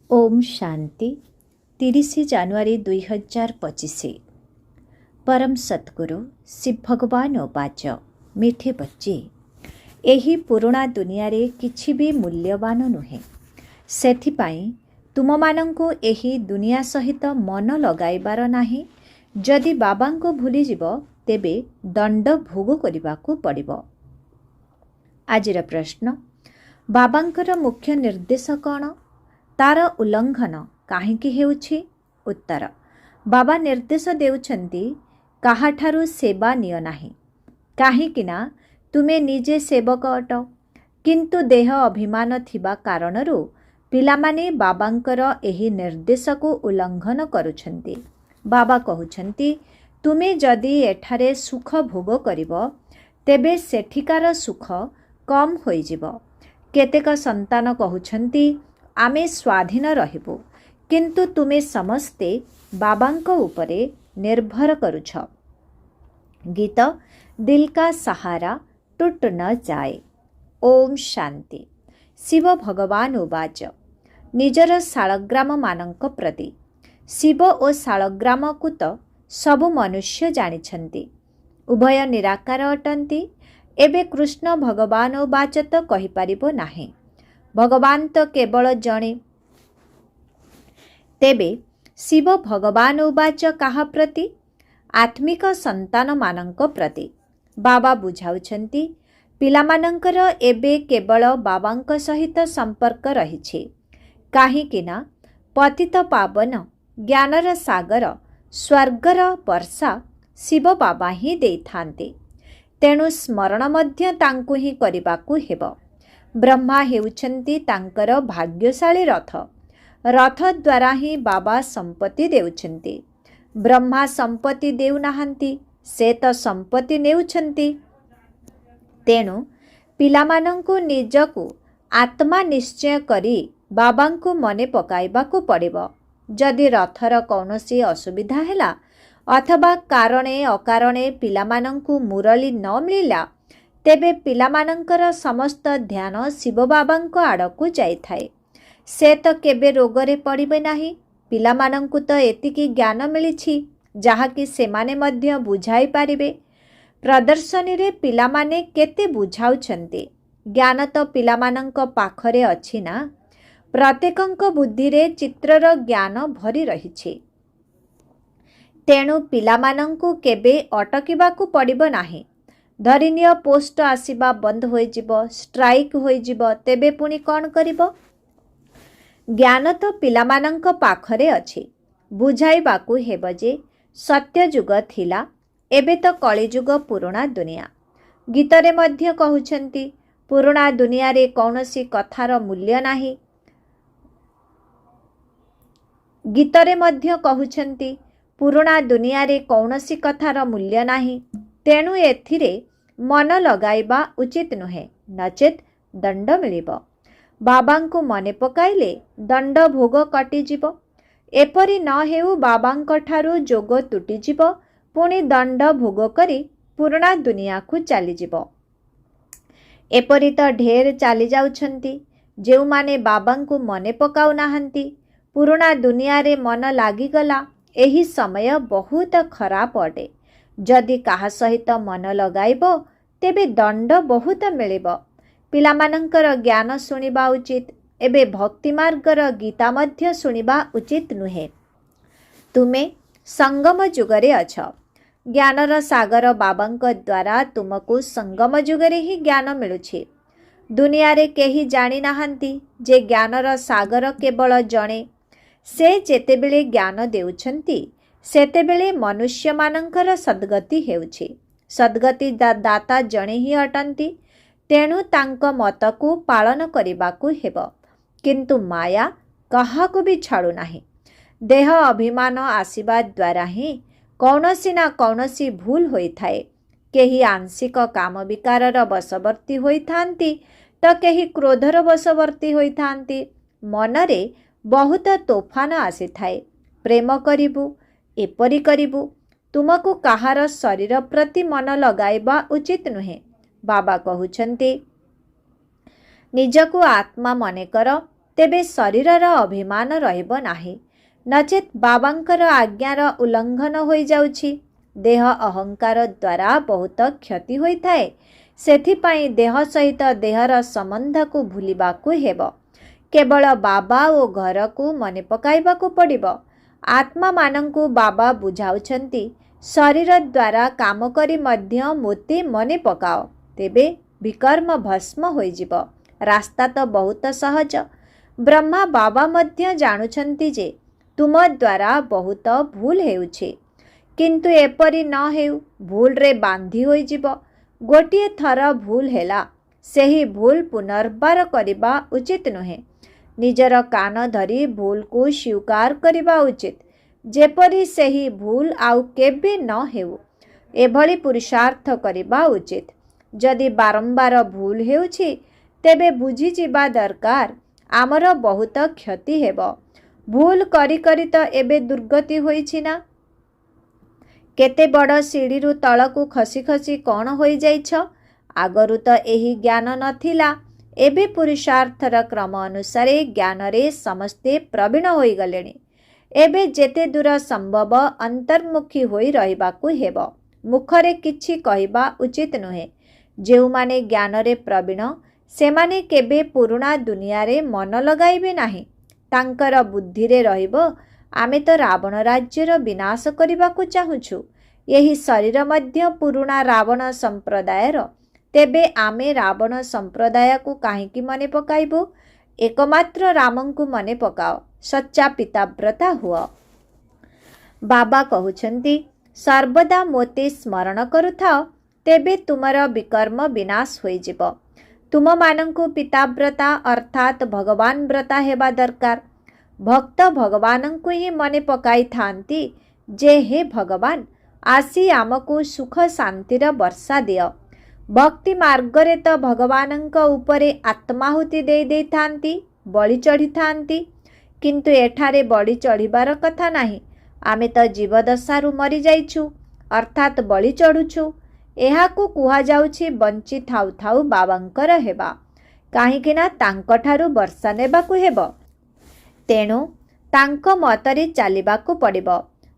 Om Shanti 30 January 2025। परम सतगुरु शिव भगवान उवाच मिठे बच्चे एही पुराणा दुनिया रे किछि भी मूल्यवान नुहे। सेथिपाई तुममानंकु एही दुनिया सहित मन लगाइबार नाही। जदि बाबांको भूली जीव तेबे दंड भोग करिबाकू पड़िबो। आजिर प्रश्न, बाबांकर मुख्य निर्देश कौन? तार उल्लंघन काहींकी हेउछि? उत्तर, बाबा निर्देश देउछंती काहाठारु सेवा नियो नाही, काहींकिना तुमे निजे सेवक अट। किंतु देह अभिमान थिबा कारणरू पिलामाने बाबांकर एही निर्देशको उल्लंघन करुछंती। बाबा कहुछंती तुमे जदि एठारे सुख भोग करिवो तेबे सेठिकार सुख कम होइजिवो। केतेक संतान कहुछंती आमे स्वाधीन रहिबो, किंतु तुमे समस्ते बाबांको उपरे निर्भर करुछ। गीत दिल का सहारा टूट न जाए। ओम शांति। शिव भगवान उवाच निजर शालग्राम मानंक प्रति। शिव ओ शालग्राम को तो सबु मनुष्य जानिछंती, उभय निराकार अटंती। एबे कृष्ण भगवान उवाच तो कहि परिबो नाही, भगवान तो केवल जणे। तेबे शिव भगवान उवाच काहा प्रति? आत्मिक संतान मानंक प्रति। बाबा बुझाउछंती पिलामानंकर एबे केवल बाबांक सहित संपर्क रहिछि, काहींकिना पतित पावन ज्ञानर सागर स्वर्गर वर्षा शिव बाबा ही देइथान्ते। तेणु स्मरण मध्य तांकु ही करिबाकू हेबो। ब्रह्मा हेउछंती तांकर भाग्यशाली रथ। रथ द्वारा ही बाबा संपत्ति देउछंती। ब्रह्मा संपत्ति देउ नाहंती, से तो संपत्ति नेउछंती। तेणु पिलामानंकु निजकु आत्मा निश्चय करी बाबांकु मने पकाइबाकू पड़िबो। जदि रथर कौनसी असुविधा हैला अथवा कारणे अकारणे पिलामानंकु मुरली न मिलिला तेबे पिलामानंकर समस्त ध्यान शिव बाबांको आड़कू जाइथाए। से तो केबे रोगरे पड़िबे नाही। पिलामानंकु तो एतिकी ज्ञान मिलिछि जाहाकि सेमाने मध्य बुझाई पारिबे। प्रदर्शनी रे पिलामाने केते बुझाउछंती, ज्ञान तो पिलामानंक पाखरे अछि ना। प्रत्येकंक बुद्धि रे चित्रर ज्ञान भरी रहिछि। तेणु पिलामानंकु केबे अटकिबाकू पड़िबो नाही। धरिनिय पोस्ट आसीबा बंद होइजिबो, स्ट्राइक होइजिबो, तेबे पुणी कौन करिबो? ज्ञान तो पिलामानंक पाखरे अछि। बुझाइबाकू हेबो जे सत्य जुग थिला, एबे तो कलिजुग पुराणा दुनिया। गीतरे मध्य कहुछंती पुराणा दुनिया रे कौनसी कथार मूल्य नाही। गीतरे मध्य कहुछंती पुराणा दुनिया रे कौनसी कथार मूल्य नाही। तेणु एथिरे मन लगाइबा उचित नुहे, नचेत दंड मिलिबो। बाबांकु मने पकाइले दंड भोग कटिजिबो। एपरि न हेउ बाबांक ठारु जोग तुटिजिबो, पुणी दंड भोग करी पुराणा दुनिया को चलीजिबो। एपरि तो ढेर चली जाउछंती जेउ माने बाबांकु मने पकाउ नाहंती। पुराणा दुनिया रे मन लागिगला एही समय बहुत खराब अटे। जदि काहा सहित मन लगाइबो तेबे दंड बहुत मिलिबो। पिलामानंकर ज्ञान सुनिबा उचित। एबे भक्ति मार्गर गीता मध्य सुनिबा उचित नुहे। तुमे संगम जुगरे अछ। ज्ञानर सागर बाबांक द्वारा तुमको संगम जुगरे ही ज्ञान मिलुछि। दुनिया रे केही जानि नाहंती जे ज्ञानर सागर केवल जणे। से जेतेबेले ज्ञान देउछंती सेतेबेले मनुष्य मानंकर सद्गति हेउछि। सद्गति दाता जणे ही अटंती। तेणु तांक मतकू पालन करिबाकू हेबो। किंतु माया कहाकू भी छाड़ू नाही। देह अभिमान आसीबा द्वारा ही कौनसी ना कौनसी भूल होइथाए। केही आंशिक काम विकारर बशवर्ती होइथांती तो केही क्रोधर बशवर्ती होइथांती। मनरे बहुत तोफान आसीथाए। प्रेम करिबु, एपरि करिबु। तुमको काहार शरीर प्रति मन लगाइबा उचित नुहे। बाबा कहुछंती निजकु आत्मा मने कर तेबे शरीरर अभिमान रहिब नाही, नचेत बाबांकर आज्ञार उल्लंघन होई जाउछि। देह अहंकार द्वारा बहुत क्षति होइथाए। सेथिपाई देह सहित देहर संबंध को भूलिबाकू हेब। केवल बाबा ओ घर को मने पकाइबाकू पड़िब। आत्मा मानंकु बाबा बुझाउछंती, शरीर द्वारा काम करी मध्य मोते मने पकाओ, तेबे विकर्म भस्म होइजिब। रास्ता तो बहुत सहज। ब्रह्मा बाबा मध्य जानुछंती जे तुम द्वारा बहुत भूल हेउछे, किंतु एपरि न हेउ, भूल रे बांधी होइजिब। गोटिए थर भूल हेला, सेही भूल पुनर्बार करिबा उचित नुहे। निजर कान धरी भूल को स्वीकार करिबा उचित, जेपरि सेही भूल आउ केबे न हेउ, एभली पुरुषार्थ करिबा उचित। जदि बारंबार भूल हेउछि, तेबे बुझी जिबा दरकार आमर बहुत क्षति हेब। भूल करी करी तो एबे दुर्गति होइछि ना। केते बड़ सीढ़ीरु तळकू खसी खसी कौन होई जाइछ। आगरु तो एही ज्ञान नथिला। एबे पुरुषार्थर क्रम अनुसारे ज्ञान रे समस्ते प्रवीण होई गलेनी। एबे जेते दूर संभव अंतर्मुखी होई रहिबाकू हेब। मुखरे किछि कहिबा उचित नुहे। जेउमाने ज्ञान रे प्रवीण सेमाने केबे पुरुणा दुनिया रे मन लगाइबे नाही। तांकर बुद्धि रे रहिबो, आमे तो रावण राज्यर विनाश करिबाकू चाहुछु। यही शरीर मध्य पुरुणा रावण संप्रदायर। तेबे आमे रावण संप्रदाय को काहींकी मने पकाइबो। एकमात्र रामंकु मने पकाओ, सच्चा पिताव्रता हुआ। बाबा कहउछंती, सर्वदा मोते स्मरण करुथाओ, तेबे तुमर विकर्म विनाश होई जिब। तुम मानंकु पिताव्रता अर्थात भगवान व्रता हेबा दरकार। भक्त भगवानंकु ही मने पकाई थांती जे हे भगवान, आसी आमको सुख शांतिर वर्षा दिय। भक्ति मार्गरे तो भगवानंक उपरे आत्माहुति दे दे थांती, बलि चढ़ी थांती, किंतु एठारे बलि चढ़िबार कथा नाही। आमे तो जीवदशारु मरी जाइछु, अर्थात बलि चढ़ुछु। एहाकू कुहा जाउछि बंची थाउ थाउ बाबांकर हेबा, काहींकि ना तांकठारु वर्षा नेबाकू हेब। तेणु तांक मतरे चालिबाकू पड़िब।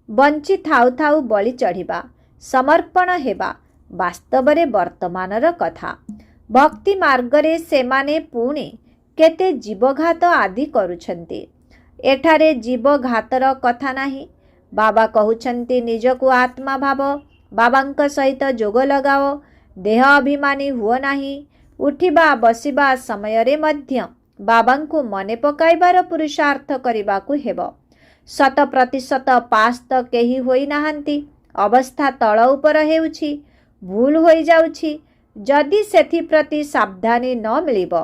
बंची थाउ थाउ बलि चढ़िबा, समर्पण हेबा वास्तवरे वर्तमानर कथा। भक्ति मार्गरे सेमाने पुणी केते जीवघात आदि करुछंती। एठारे जीवघातर कथा नाही। बाबा कहउछंती, निजकू आत्मा भाव, बाबांक सहित जोग लगाओ, देह अभिमानी हुओ नाही। उठिबा बसिबा समय रे मध्य बाबांकू मने पकाइबार पुरुषार्थ करिबाकू हेब। 100% पास तो केही होई नाहंती। अवस्था तळ उपर हेउछि, भूल होई जाउछि। जदि सेथि प्रति सावधानी न मिलिब,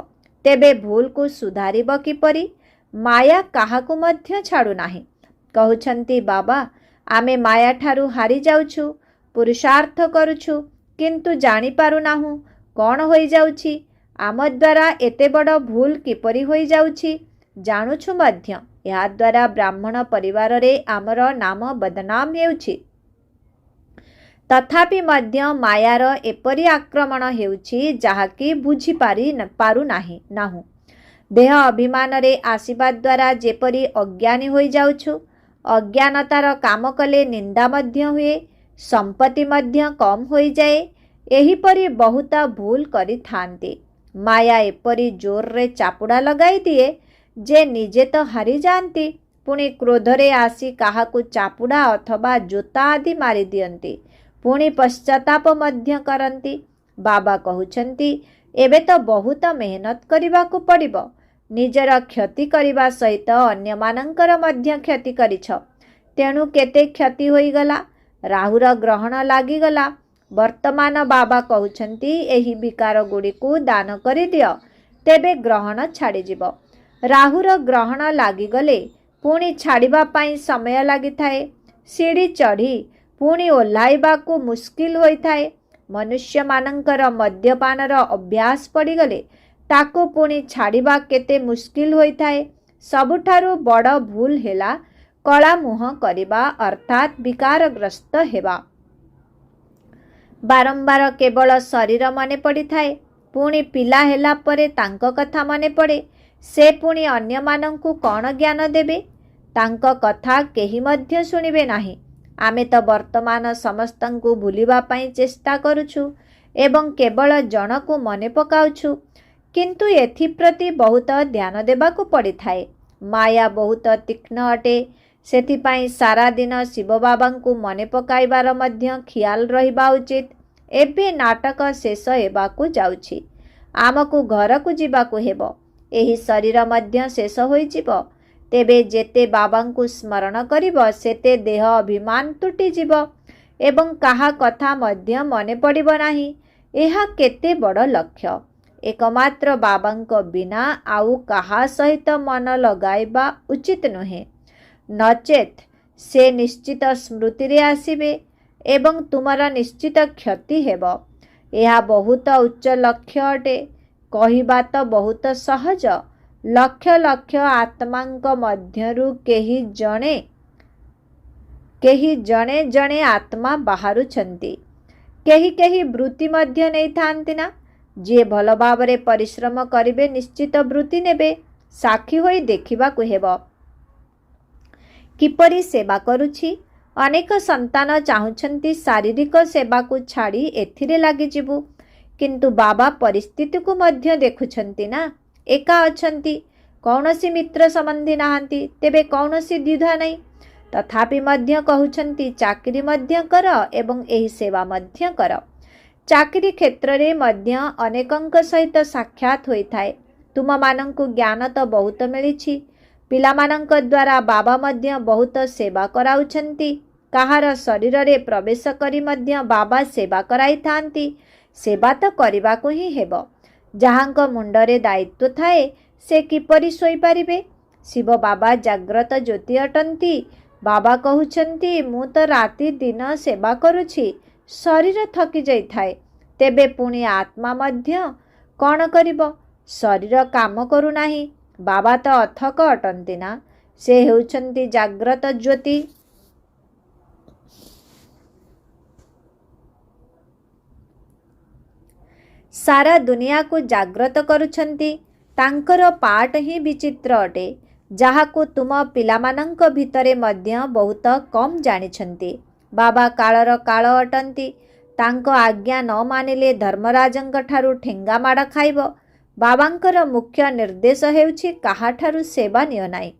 तेबे भूल को सुधारिब किपरि। माया काहाकू मध्य छाड़ू नाही। कहउछंती बाबा, आमे माया ठारू हारी जाउछु, पुरुषार्थ करुछु, किंतु जानी पारु नाहु कौन होई जाउछि। आम द्वारा एते बड़ भूल किपरि होई जाउछि जानुछु मध्य। या द्वारा ब्राह्मण परिवार रे आमर नाम बदनाम हेउछि। तथापि मध्य मायार एपरि आक्रमण हेउछि जाहाकि बुझी पारु नाही नाहु। देह अभिमान रे आसीबा द्वारा जेपरि अज्ञानी होई जाउछु। अज्ञानतार काम कले निंदा मध्य हुए, संपत्ति मध्य कम होई जाए। एहीपरि बहुत भूल करि थांती। माया एपरि जोर रे चापुड़ा लगाई दिए जे निजे तो हारी जाती, पुणी क्रोधरे आसी काहाकू चापुड़ा अथवा जोता आदि मारी दियंती, पुणी पश्चाताप मध्य करंती। बाबा कहउछंती, एबे तो बहुत मेहनत करिबाकू पड़िब। निजर क्षति करिबा सहित अन्य मानंकर मध्य क्षति करिछ, तेणु केते क्षति होई गला। राहुर ग्रहण लागी गला। वर्तमान बाबा कहउछंती, एही विकार गुड़िकू दान करि दियो, तेबे ग्रहण छाड़ी जिब। राहुर ग्रहण लागी गले पुणी छाड़िबा पाई समय लागि थाए। सीढ़ी चढ़ी पुणी ओह्लाइबाकू मुस्किल होई थाए। मनुष्य मानंकर मद्यपानर अभ्यास पड़ी गले ताकू पुणी छाड़िबा केते मुस्किल होई थाए। सबुठारु बड़ भूल हेला कला मुह करिबा अर्थात विकारग्रस्त हेबा। बारंबार केवल शरीर मने पड़ी थाए, पुणी पिला हेला परे तांको कथा मने पड़े। से पुणी अन्यमानंकु कौन ज्ञान देबे? तांको कथा केही मध्य शुणिबे नाही। आमे तो वर्तमान समस्तंकु भूलिबा पई चेष्टा करुछु एवं केवल जनकु मने पकाउछु, किंतु एथिप्रति बहुत ध्यान देबाकु पड़ी थाए। माया बहुत तीक्ष्ण अटे, सेथिपाई सारा दिन शिव बाबांकु मने पकाइबार मध्य ख्याल रहिबा उचित। एबे नाटक शेष हेबाकु जाउछि, आमकु घरकु जिबाकु हेबो, एही शरीर मध्य शेष होई जिवो। तेबे जेते बाबांकु स्मरण करिबो सेते देह अभिमान तुटी जिवो एवं काहा कथा मध्य मने पड़िबो नाही। एहा केते बड़ लक्ष्य। एकमात्र बाबांको बिना आउ काहा सहित मन लगाइबा उचित नुहे, नचेत से निश्चित स्मृति रे आसीबे एवं तुमर निश्चित क्षति हेबो। एहा बहुत उच्च लक्ष्य अटे। कहिबा तो बहुत सहज। लक्ष लक्ष आत्मांक मध्यरु केही जणे जणे आत्मा बाहरु छंती। केही केही वृत्ति मध्य नहीं थांती ना। जे भल भावरे परिश्रम करिबे निश्चित वृत्ति नेबे। साक्षी होई देखिबा को हेबो किपरि सेवा करुछि। अनेक संतान चाहुछंती शारीरिक सेवा को छाड़ी एथिरे लागि जिबु, किंतु बाबा परिस्थिति को मध्य देखुछंती ना। एका अछंती, कौनसी मित्र संबंधी नाहंती, तेबे कौनसी द्विधा नहीं। तथापि मध्य कहउछंती चाकरी मध्य कर एवं एही सेवा मध्य कर। चाकरी क्षेत्र रे मध्य अनेकंक सहित साक्षात होई थाए। तुम मानंकु ज्ञान तो बहुत मिलिछि। पिला मानंक द्वारा बाबा मध्य बहुत सेवा कराउछंती। काहार शरीर रे प्रवेश करी मध्य बाबा सेवा कराई थांती। सेवा तो करिबाकु ही हेबो। जहांक मुंडरे दायित्व थाए से किपरि सोई पारिबे। शिव बाबा जाग्रत ज्योति अटंती। बाबा कहउछंती मु तो राति दिन सेवा करुछि, शरीर थकी जाई थाए। तेबे पुणी आत्मा मध्य कौन करिबो? शरीर काम करू नाही। बाबा तो अथक अटंती ना। से हेउछंती जाग्रत ज्योति। सारा दुनिया को जाग्रत करुछंती। तांकर पाठ ही विचित्र अटे, जहाकु तुम पिलामानंक भितरे मध्य बहुत कम जानिछंती। बाबा कालर काल अटंती। तांको आज्ञा न मानिले धर्मराजंक ठारू ठेंगा माड़ खाइबो। बाबांकर मुख्य निर्देश हेउछि काहाठारू सेवा नियो नाही,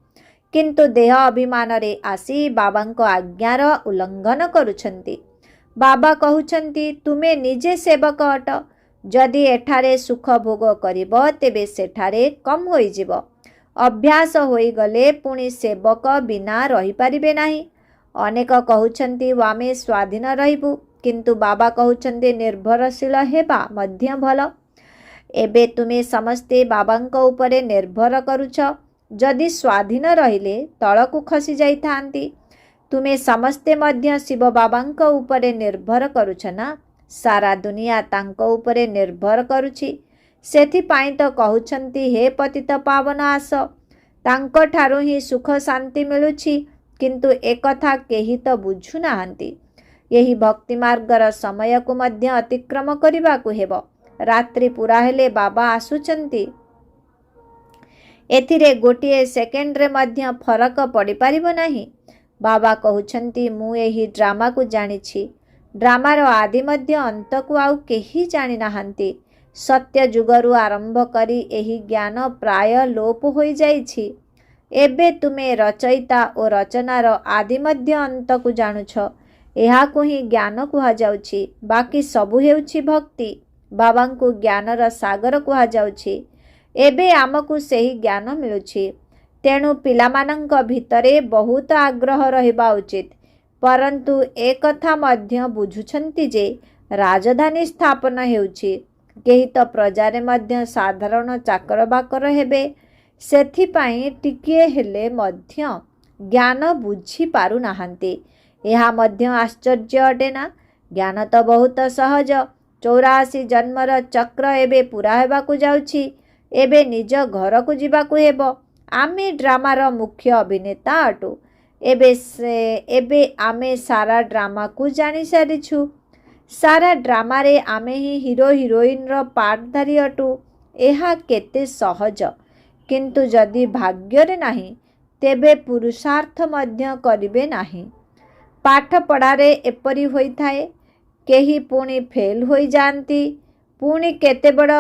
किंतु देह अभिमान रे आसी बाबांको आज्ञार उल्लंघन करुछंती। बाबा कहउछंती तुमे निजे सेवक अट। जदि एठारे सुख भोग करिबो तेबे सेठारे कम होई जिवो। अभ्यास होई गले पुणी सेवक बिना रही पारिबे नाही। अनेक कहउछंती वामे स्वाधीन रहिबु, किंतु बाबा कहउछंती निर्भरशील हेबा मध्य भल। एबे तुमे समस्ते बाबांक उपरे निर्भर करुछ। जदि स्वाधीन रहिले तळकु खसी जाई थांती। तुमे समस्ते मध्य शिव बाबांक उपरे निर्भर करुछ ना। सारा दुनिया तांको उपरे निर्भर करुछि। सेथिपाई तो कहउछंती हे पतित पावन आस, तांको ठारू ही सुख शांति मिलुछि, किंतु एकथा केही तो बुझु नाहंती। यही भक्ति मार्गर समय को मध्य अतिक्रम करिबाकु हेबो। रात्रि पूरा हेले बाबा आसुचंती। एथिरे गोटिए सेकेंड रे मध्य फरक पड़ी पारिबो नाही। बाबा कहउछंती मु एही ड्रामा को जानिछि। ड्रामार आदि मध्य अंत को आउ केही जानि नाहंती। सत्य जुगरु आरंभ करी एही ज्ञान प्राय लोप होई जाइछि। एबे तुमे रचयिता और रचनार आदि मध्य अंत को जानुछ। एहा को ही ज्ञान कुहा जाउछि। बाकी सबु हेउछि भक्ति। बाबांकु ज्ञानर सागर कुहा जाउछि। एबे आमकु सेही ज्ञान मिलुछि। तेणु पिलामानंक भितरे बहुत आग्रह रहिबा उचित। परंतु एक कथा मध्य बुझुछंती जे राजधानी स्थापन हेउछि। केही तो प्रजारे मध्य साधारण चाकर बाकर हेबे। सेथिपाई टिकिए हेले मध्य ज्ञान बुझी पारु नाहंती। एहा मध्य आश्चर्य अटे ना। ज्ञान तो बहुत सहज। 84 जन्मर चक्र एबे पूरा हेबाकु जाउछि। एबे निज घर को जिबाकु हेबो। आमे ड्रामार मुख्य अभिनेता अटु। एबे आमे सारा ड्रामा को जानी सारिछु। सारा ड्रामा रे आमे ही हीरो हिरोइन रो पार्टधारी अटु। एहा केते सहज, किंतु जदि भाग्ୟରେ ନାହିଁ तेबे पुरुषार्थ मध्य करिबे नाही। पाठ पढ़ारे एपरी होइथाए, केही पुणी फेल होई जाती, पुणी केते बड़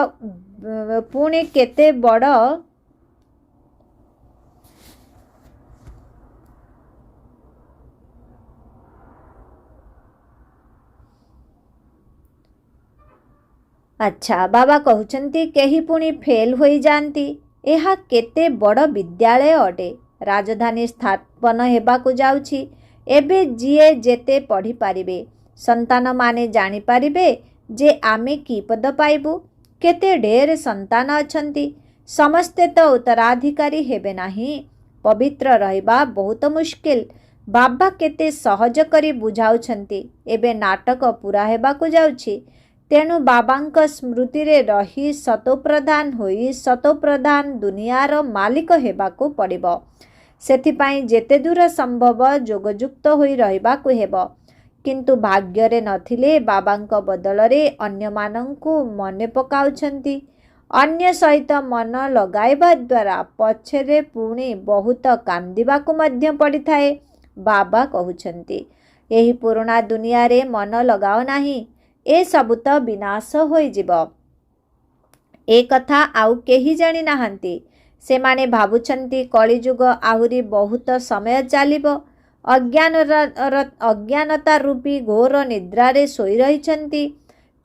अच्छा बाबा कहउछंती केही पुणी फेल होई जाती, एहा केते बड़ विद्यालय अटे। राजधानी स्थापन हेबाकु जाउछि। एबे जिए जेते पढ़ी पारिबे, संतान माने जानी पारिबे जे आमे की पद पाइबु। केते ढेर संतान अछंती, समस्ते तो उत्तराधिकारी हेबे नाही। पवित्र रहिबा बहुत मुश्किल। बाबा केते सहज करी बुझाउछंती। एबे नाटक पूरा हेबाकु जाउछि। तेणु बाबांक स्मृति रे रही सतोप्रधान होई सतोप्रधान दुनियार मालिक हेबाकु पड़िबो। सेथिपाई जेते दूर संभव जोगयुक्त होई रहिबाकु हेबो। किंतु भाग्ୟରେ नथिले बाबांक बदलरे अन्य मानंकु मने पकाउछंती। अन्य सहित मन लगाइबा द्वारा पछरे पुणी बहुत कांदिबाकु मध्य पड़िथाए। बाबा कहउछंती एही पुराना दुनिया रे मन लगाओ नाही, ए सबु तो विनाश होई जिवो। ए कथा आउ केही जानी नाहंती। से माने भाबुछंती कलिजुग आहुरी बहुत समय चलिबो। अज्ञानता रूपी घोर निद्रा रे सोई रहिछंती।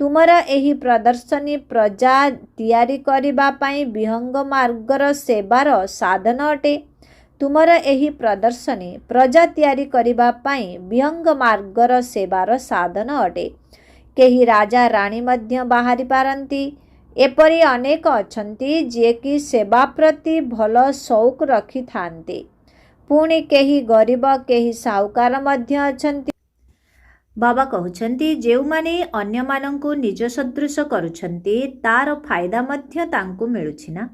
तुमर एही प्रदर्शनी प्रजा तैयारी करिबा पई विहंग मार्गर सेवार साधन अटे। तुमर एही प्रदर्शनी प्रजा तैयारी करिबा पई विहंग मार्गर सेवार साधन अटे। केही राजा राणी मध्य बाहरी पारंती। एपरी अनेक अछंती जे कि सेवा प्रति भल शौक रखी थांती। पुणी केही गरीब केही साहुकार मध्य अछंती। बाबा कहउछंती जेउ माने अन्य मानंकु निज सदृश करुछंती तार फायदा मध्य तांकु मिलुछि ना।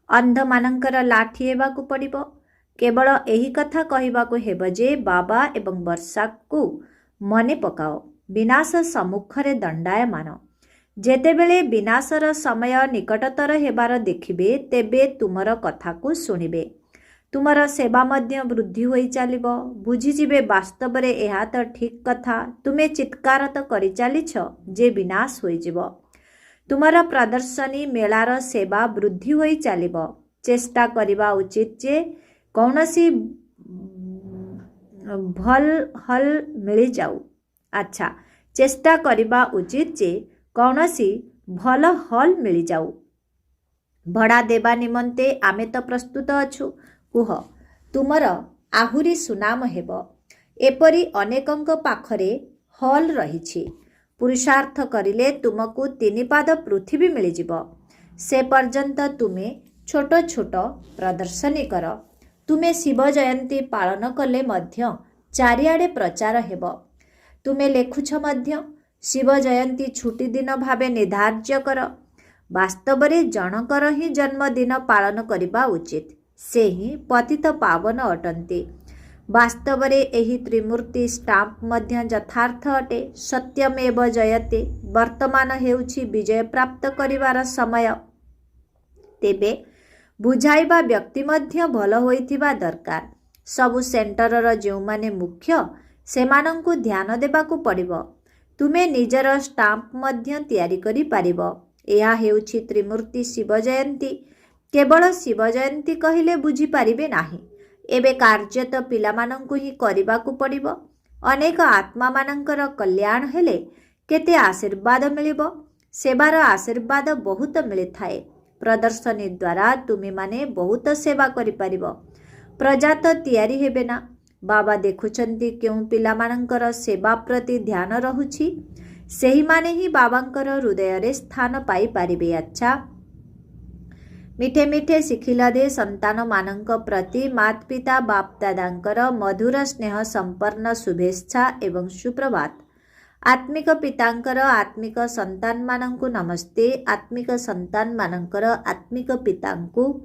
अंध मानंकर लाठी हेबाकु पड़िबो। केवल एही कथा कहिबाकु हेबो जे बाबा एवं वर्षा को मने पकाओ। विनाश सम्मुखरे दंडायमान। जेतेबेले विनाशर समय निकटतर हेबार देखिबे तेबे तुमर कथा को सुनिबे। तुमर सेवा मध्य वृद्धि होई चलिबो। बुझिजिबे वास्तव रे एहा तो ठीक कथा। तुमे चित्कार तो करि चलिछ जे विनाश होई जिवो। तुमर प्रदर्शनी मेलार सेवा वृद्धि होई चलिबो। चेष्टा करिबा उचित जे कौनसी भल हल मिली जाऊ। अच्छा, चेष्टा करिबा उचित जे कौनसी भल हल मिली जाऊ। भड़ा देवा निमंते आमे तो प्रस्तुत अछु। कुह तुमर आहुरी सुनाम हेबो। एपरी अनेकंक पाखरे हल रहिछि। पुरुषार्थ करिले तुमको 3 पाद पृथ्वी मिली जिवो। से पर्यंत तुमे छोट छोट प्रदर्शनी कर। तुमे शिव जयंती पालन कले मध्य चारिआडे प्रचार हेबो। तुमे लेखुछ मध्य शिव जयंती छुट्टी दिन भावे निर्धार्य कर। वास्तव रे जनकर ही जन्मदिन पालन करिबा उचित। से ही पतित पावन अटंती। वास्तव रे एही त्रिमूर्ति स्टाम्प मध्य यथार्थ अटे। सत्यमेव जयते। वर्तमान हेउछि विजय प्राप्त करिवार समय। तेबे बुझाइबा व्यक्ति मध्य भल होइथिबा दरकार। सबु सेंटरर जो माने मुख्य सेमानंकु ध्यान देबाकु पड़िबो। तुमे निजर स्टाम्प मध्य तैयारी करि पारिबो। एहा हेउछि त्रिमूर्ति शिव जयंती। केवल शिव जयंती कहिले बुझी पारिबे नाही। एबे कार्य तो पिलामानंकु ही करिबाकु पड़िबो। अनेक आत्मा मानंकर कल्याण हेले केते आशीर्वाद मिलिबो। सेवार आशीर्वाद बहुत मिलिथाए। प्रदर्शनी द्वारा तुमे माने बहुत सेवा करि पारिबो। प्रजा तो तैयारी हेबे ना। बाबा देखुचंती क्यों पिलामानंकर सेवा प्रति ध्यान रहुछि। सेही माने ही बाबांकर हृदय रे स्थान पाई पारिबे। अच्छा, मिठे मिठे शिखिलदे संतान मानंक प्रति मात पिता बाप दादांकर मधुर स्नेह संपन्न शुभेच्छा एवं सुप्रभात। आत्मिक पितांकर आत्मिक संतान मानंकु नमस्ते। आत्मिक संतान मानंकर आत्मिक पितांकु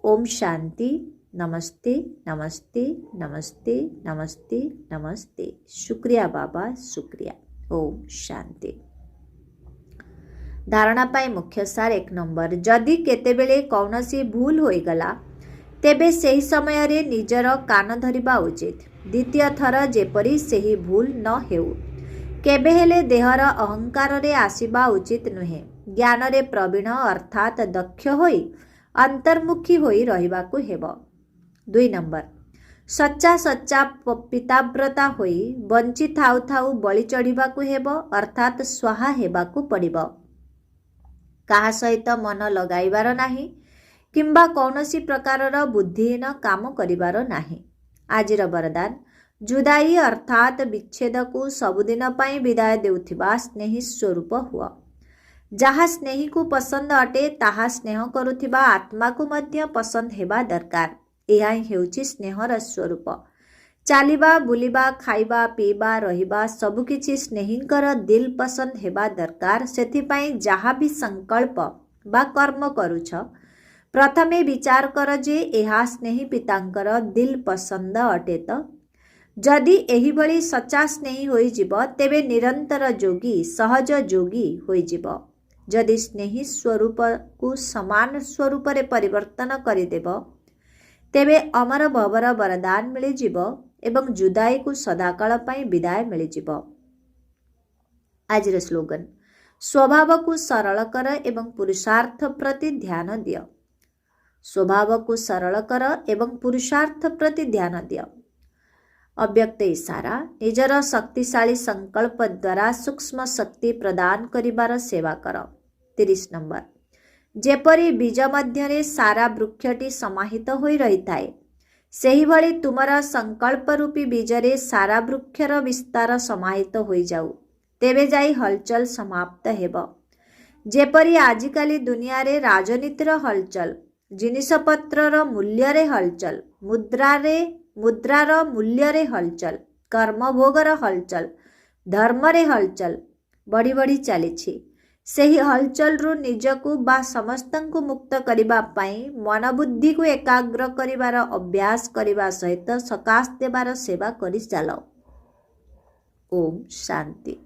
ओम शांति। नमस्ते नमस्ते नमस्ते नमस्ते नमस्ते। शुक्रिया बाबा, शुक्रिया। ओम शांति। धारणा पाई मुख्य सार 1 नंबर जदि केतेबेले कौनसी भूल होईगला तेबे सेही समय रे निजर कान धरिबा उचित। द्वितीय थर जेपरी सेही भूल न हेउ। केबे हेले देहर अहंकार रे आसीबा उचित नुहे। ज्ञान रे प्रवीण अर्थात दक्ष होई अंतर्मुखी होई रहिबाकु हेबो। 2 नंबर सच्चा सच्चा पिताव्रता होई बंची थाउ थाउ बलि चढ़िबाकु हेबो अर्थात स्वाहा हेबाकु पड़िबो। काहा सहित मन लगाइबार नाही किंबा कौनसी प्रकारर बुद्धिहीन काम करिबार नाही। आजिर वरदान जुदाई अर्थात विच्छेद को सबुदिन पाई विदाय देउथिबा स्नेही स्वरूप हुआ। जहा स्नेही को पसंद अटे ताहा स्नेह करुथिबा आत्मा को मध्य पसंद हेबा दरकार। एहा हेउची स्नेहर स्वरूप। चालिबा बुलिबा खाइबा पीबा रहिबा सबुकिछि स्नेहींकर दिल पसंद हेबा दरकार। सेथिपाई जहा भी संकल्प बा कर्म करुछ प्रथमे विचार कर जे एहा स्नेही पितांकर दिल पसंद अटे त। जदि एही भली सच्चा स्नेही होई जिवो तेबे निरंतर जोगी सहज जोगी होई जिवो। जदि स्नेही स्वरूप को समान स्वरूप रे परिवर्तन करिदेव तेबे अमर भवर वरदान मिली जिवो एवं जुदाई को सदाकाल पाई विदाय मिली जिवो। आजिर स्लोगन स्वभाव को सरल कर एवं पुरुषार्थ प्रति ध्यान दियो। स्वभाव को सरल कर एवं पुरुषार्थ प्रति ध्यान दियो। अव्यक्त इशारा निजर शक्तिशाली संकल्प द्वारा सूक्ष्म शक्ति प्रदान करिबार सेवा कर। 30 नंबर जेपरी बीज मध्यरे सारा वृक्षटी समाहित होई रही थाए सेही भली तुमर संकल्प रूपी बीजरे सारा वृक्षर विस्तार समाहित होई जाऊ तेबे जाई हलचल समाप्त हेबो। जेपरी आजिकाली दुनिया रे राजनीतिर हलचल जिनिसपत्रर मूल्य हलचल मुद्रार मूल्य हलचल कर्मभोगर हलचल धर्म रे हलचल बढ़ी बढ़ी चली सेही हलचल रु निजकु बा समस्तंकु मुक्त करिबा पाई मन बुद्धि को एकाग्र करिबार अभ्यास करिबा सहित सकाश देबार सेवा करि चालो। ओम शांति।